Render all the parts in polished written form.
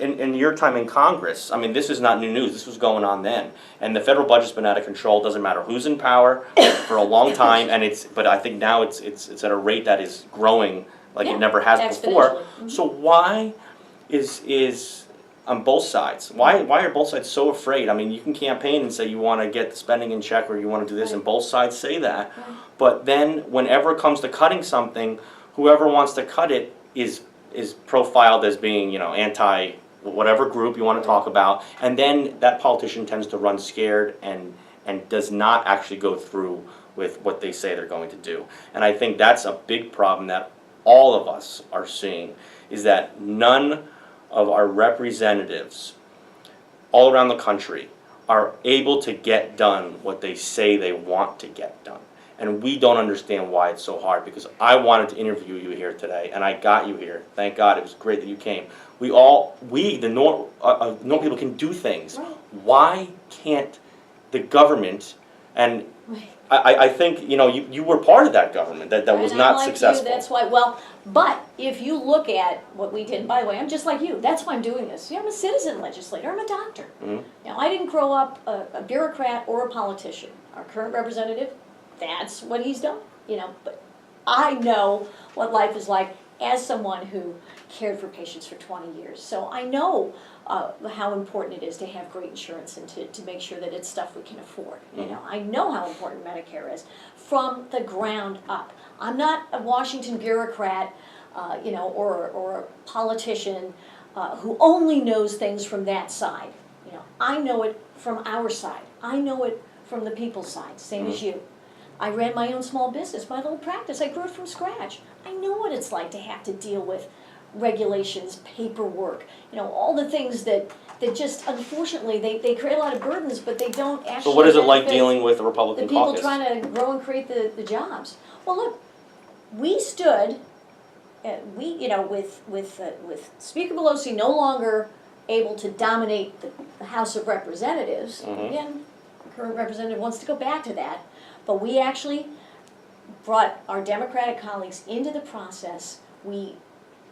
in your time in Congress, I mean, this is not new news. This was going on then, and the federal budget's been out of control. Doesn't matter who's in power for a long time, and but I think now it's at a rate that is growing like it never has before. Exponentially. So why is on both sides? Why are both sides so afraid? I mean, you can campaign and say you want to get the spending in check or you want to do this, and both sides say that. Right. But then, whenever it comes to cutting something, whoever wants to cut it is profiled as being, you know, anti whatever group you want to talk about, and then that politician tends to run scared and does not actually go through with what they say they're going to do. And I think that's a big problem that all of us are seeing, is that none of our representatives all around the country are able to get done what they say they want to get done. And we don't understand why it's so hard, because I wanted to interview you here today, and I got you here. Thank God, it was great that you came. The normal people can do things. Right. Why can't the government, and I think, you know, you were part of that government that was And not I'm like successful. You, that's why, well, but if you look at what we did, and by the way, I'm just like you, that's why I'm doing this. You know, I'm a citizen legislator, I'm a doctor. Mhm. You know, I didn't grow up a bureaucrat or a politician. Our current representative, that's what he's done, you know, but I know what life is like as someone who cared for patients for 20 years. So I know how important it is to have great insurance and to make sure that it's stuff we can afford. You know, I know how important Medicare is from the ground up. I'm not a Washington bureaucrat, you know, or a politician who only knows things from that side. You know, I know it from our side. I know it from the people's side, same as you. I ran my own small business, my little practice. I grew it from scratch. I know what it's like to have to deal with regulations, paperwork, you know, all the things that just, unfortunately, they create a lot of burdens, but they don't actually So what is it like benefit dealing with the Republican the people caucus? trying to grow and create the jobs. Well, look, we stood, you know, with Speaker Pelosi no longer able to dominate the House of Representatives. Again, the current representative wants to go back to that, but we actually brought our Democratic colleagues into the process. We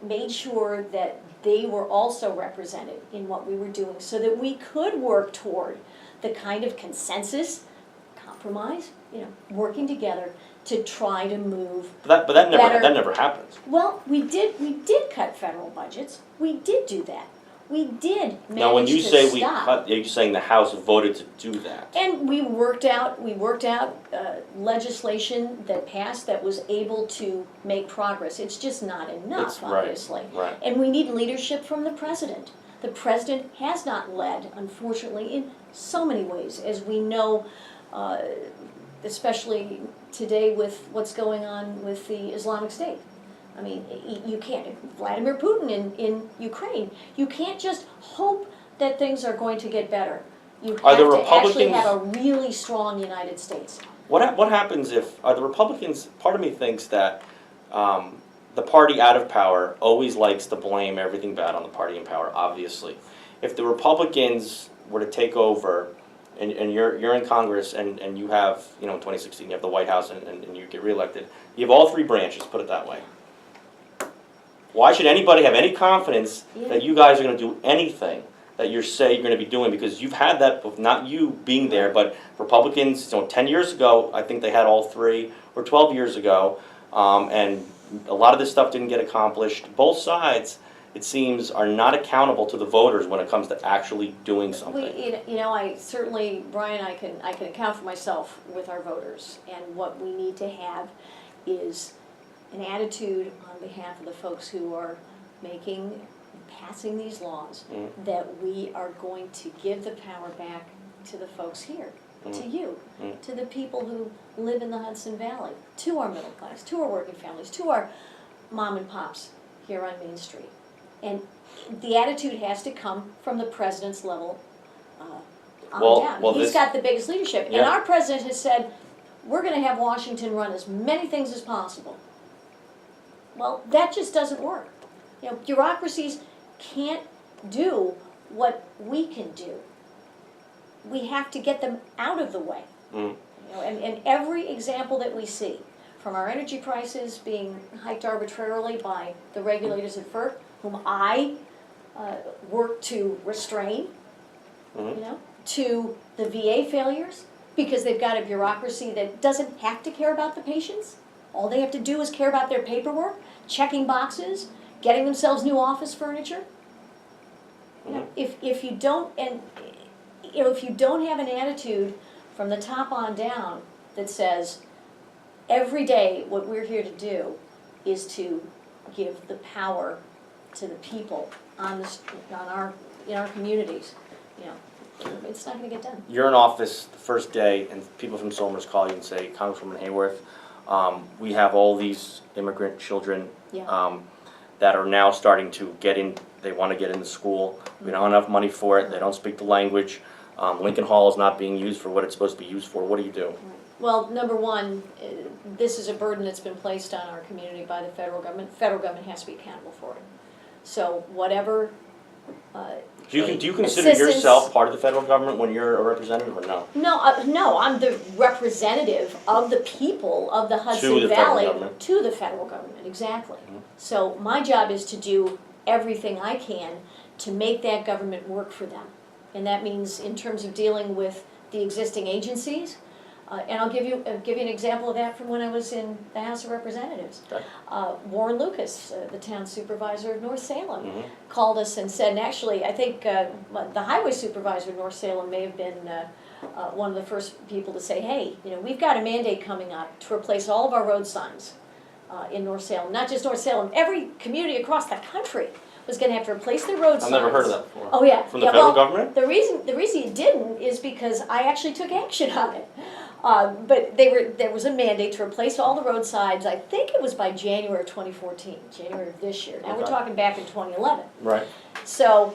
made sure that they were also represented in what we were doing so that we could work toward the kind of consensus, compromise, you know, working together to try to move But that better. never happens. Well, we did cut federal budgets. We did do that. We did manage Now, when you to say we stop. cut, you're saying the House voted to do that. And we worked out legislation that passed that was able to make progress. It's just not enough, It's right, obviously. right. And we need leadership from the president. The president has not led, unfortunately, in so many ways, as we know, especially today with what's going on with the Islamic State. I mean, you can't, Vladimir Putin in Ukraine, you can't just hope that things are going to get better. You have the to actually Republicans- have a really strong United States. What happens if, the Republicans, part of me thinks that the party out of power always likes to blame everything bad on the party in power, obviously. If the Republicans were to take over, and you're in Congress, and you have, you know, in 2016, you have the White House, and you get reelected, you have all three branches, put it that way. Why should anybody have any confidence that you guys are going to do anything that you say you're going to be doing? Because you've had that, not you being there, but Republicans, you know, 10 years ago, I think they had all three, or 12 years ago, and a lot of this stuff didn't get accomplished. Both sides, it seems, are not accountable to the voters when it comes to actually doing something. You know, I certainly, Brian, I can account for myself with our voters, and what we need to have is an attitude on behalf of the folks who are passing these laws, that we are going to give the power back to the folks here, to you, to the people who live in the Hudson Valley, to our middle class, to our working families, to our mom and pops here on Main Street. And the attitude has to come from the president's level on down. He's got the biggest leadership. And our president has said, we're going to have Washington run as many things as possible. Well, that just doesn't work. You know, bureaucracies can't do what we can do. We have to get them out of the way. You know, and every example that we see, from our energy prices being hiked arbitrarily by the regulators at FERC, whom I work to restrain, Mhm. you know, to the VA failures, because they've got a bureaucracy that doesn't have to care about the patients. All they have to do is care about their paperwork, checking boxes, getting themselves new office furniture. You know, if you don't, and, you know, if you don't have an attitude from the top on down that says, every day, what we're here to do is to give the power to the people in our communities, you know, it's not gonna get done. You're in office the first day, and people from Somers call you and say, Congresswoman Hayworth, we have all these immigrant children Yeah. that are now starting to get in, they want to get into school. We don't have enough money for it, they don't speak the language. Lincoln Hall is not being used for what it's supposed to be used for. What do you do? Well, number one, this is a burden that's been placed on our community by the federal government. Federal government has to be accountable for it. So whatever, Do you consider assistance- yourself part of the federal government when you're a representative, or no? No, I'm the representative of the people of the Hudson the federal Valley government. to the federal government, exactly. Mhm. So my job is to do everything I can to make that government work for them. And that means in terms of dealing with the existing agencies, and I'll give you an example of that from when I was in the House of Representatives. Okay. Warren Lucas, the town supervisor of North Salem, Mhm. called us and said, and actually, I think the highway supervisor of North Salem may have been one of the first people to say, hey, you know, we've got a mandate coming up to replace all of our road signs in North Salem. Not just North Salem, every community across the country was gonna have to replace their road signs. I've never heard of that before. Oh, yeah. From the Yeah, federal well, government? The reason you didn't is because I actually took action on it. But there was a mandate to replace all the road signs, I think it was by January of 2014, January of this year. Now we're Okay. talking back in 2011. Right. So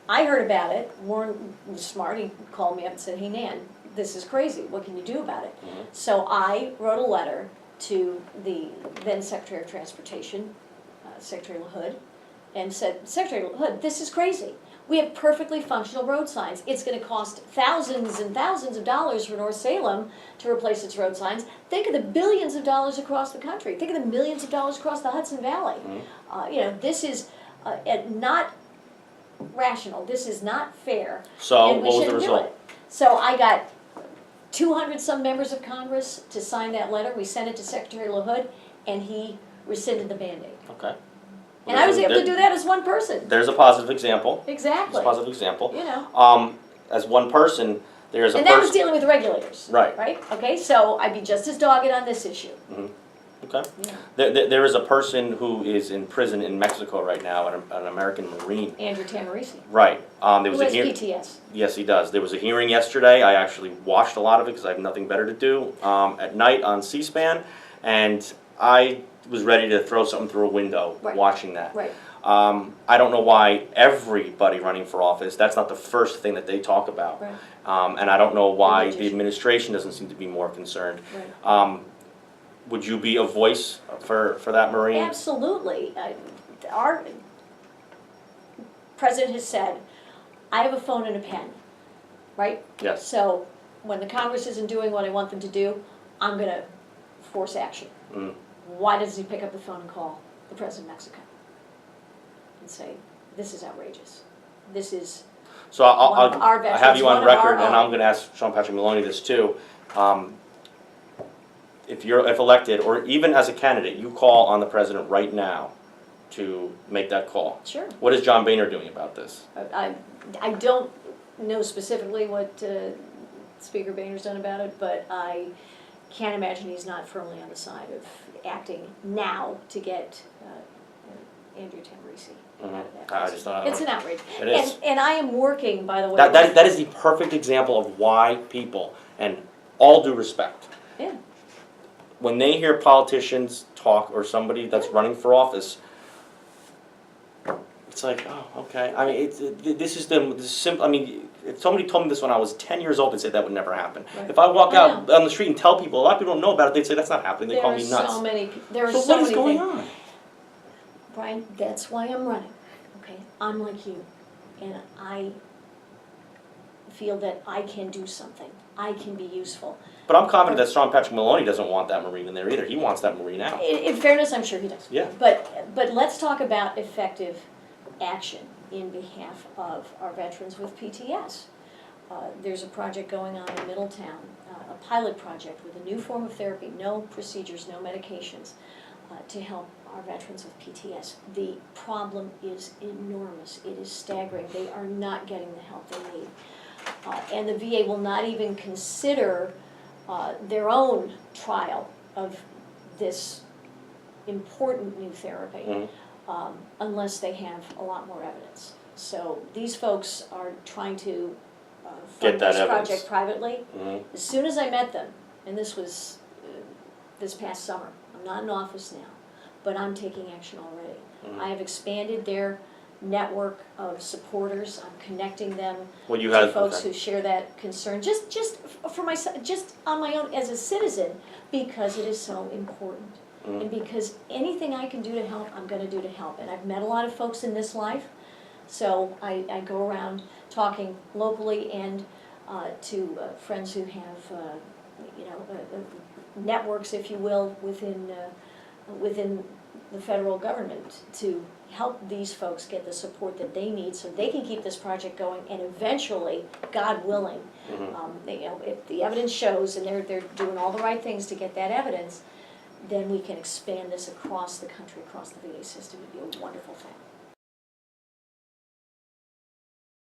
I heard about it. Warren was smart. He called me up and said, hey, Nan, this is crazy. What can you do about it? Mhm. So I wrote a letter to the then Secretary of Transportation, Secretary LaHood, and said, Secretary LaHood, this is crazy. We have perfectly functional road signs. It's going to cost thousands and thousands of dollars for North Salem to replace its road signs. Think of the billions of dollars across the country. Think of the millions of dollars across the Hudson Valley. You know, this is not rational. This is not fair. So and we what was the shouldn't do result? it. So I got 200 some members of Congress to sign that letter. We sent it to Secretary LaHood, and he rescinded the mandate. Okay. And I was able to do that as one person. There's a positive example. There's Exactly. a positive example. You know. As one person, there's a And that was person. dealing with regulators. Right. Right? Okay, so I'd be just as dogged on this issue. Okay. Yeah. There is a person who is in prison in Mexico right now, an American Marine. Andrew Tamarisi. Right. There was Who a has hearing. PTS. Yes, he does. There was a hearing yesterday. I actually watched a lot of it because I have nothing better to do at night on C-SPAN, and I was ready to throw something through a window Right. watching that. Right. I don't know why everybody running for office, that's not the first thing that they talk about. Right. And I don't know why the Politician. administration doesn't seem to be more concerned. Right. Would you be a voice for that Marine? Absolutely. Our president has said, I have a phone and a pen, right? Yes. So when the Congress isn't doing what I want them to do, I'm going to force action. Mm. Why doesn't he pick up the phone and call the president of Mexico and say, this is outrageous. This is, So One of our I have veterans, you one on of our record, and own. I'm gonna ask Sean Patrick Maloney this too. If elected, or even as a candidate, you call on the president right now to make that call. sure. What is John Boehner doing about this? I don't know specifically what Speaker Boehner's done about it, but I can't imagine he's not firmly on the side of acting now to get Andrew Tamarisi out of that. I just thought. It's an outrage. It is. And I am working, by the way. That is the perfect example of why people, and all due respect, Yeah, when they hear politicians talk or somebody that's running for office, it's like, oh, okay. I mean, this is the simple. I mean, if somebody told me this when I was 10 years old, they'd say that would never happen. Right. If I walk I out on the street and tell people, a lot of people don't know about it, they'd say that's not happening. They there call are me nuts. so many, there are So so what many is going things. on? Brian, that's why I'm running, okay? I'm like you, and I feel that I can do something. I can be useful. But I'm confident that Sean Patrick Maloney doesn't want that Marine in there either. He wants that Marine out. In fairness, I'm sure he does. Yeah. But let's talk about effective action in behalf of our veterans with PTS. There's a project going on in Middletown, a pilot project with a new form of therapy, no procedures, no medications, to help our veterans with PTS. The problem is enormous. It is staggering. They are not getting the help they need. And the VA will not even consider their own trial of this important new therapy unless they have a lot more evidence. So these folks are trying to fund Get that this evidence. project privately. As soon as I met them, and this was this past summer, I'm not in office now, but I'm taking action already. I have expanded their network of supporters. I'm connecting them Well, you to had, folks okay. who share that concern, just for myself, just on my own as a citizen, because it is so important. And because anything I can do to help, I'm gonna do to help. And I've met a lot of folks in this life, so I go around talking locally and to friends who have, networks, if you will, within the federal government to help these folks get the support that they need so they can keep this project going, and eventually, God willing, if the evidence shows and they're doing all the right things to get that evidence, then we can expand this across the country, across the VA system. It'd be a wonderful thing.